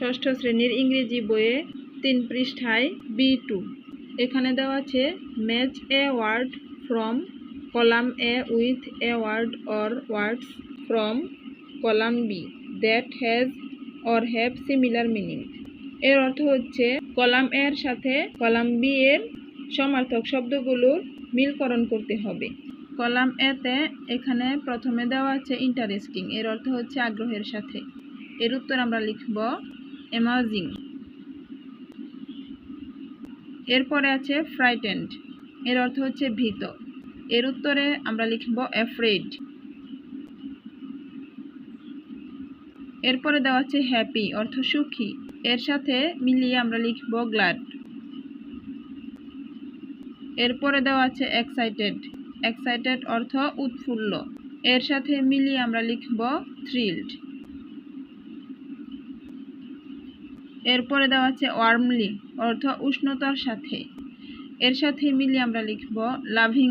ষষ্ঠ শ্রেণীর ইংরেজি বইয়ে 3 পৃষ্ঠায় B2 এখানে দেওয়া আছে match a word from column A with a word or words from column B that has or have similar meaning. এর অর্থ হচ্ছে কলাম এর সাথে কলাম বি এর সমার্থক শব্দগুলোর মিলকরণ করতে হবে। কলাম এতে এখানে প্রথমে দেওয়া আছে ইন্টারেস্টিং, এর অর্থ হচ্ছে আগ্রহের সাথে। এর উত্তর আমরা লিখব অ্যামাজিং। এরপরে আছে ফ্রাইটেন্ড, এর অর্থ হচ্ছে ভীত। এর উত্তরে আমরা লিখব অ্যাফ্রেড। এরপরে দেওয়া আছে হ্যাপি, অর্থ সুখী। এর সাথে মিলিয়ে আমরা লিখব গ্ল্যাড। এরপরে দেওয়া আছে এক্সাইটেড, এক্সাইটেড অর্থ উৎফুল্ল। এর সাথে মিলিয়ে আমরা লিখব থ্রিলড। এরপরে দেওয়া আছে ওয়ার্মলি, অর্থ উষ্ণতার সাথে। এর সাথে মিলিয়ে আমরা লিখব লাভিং।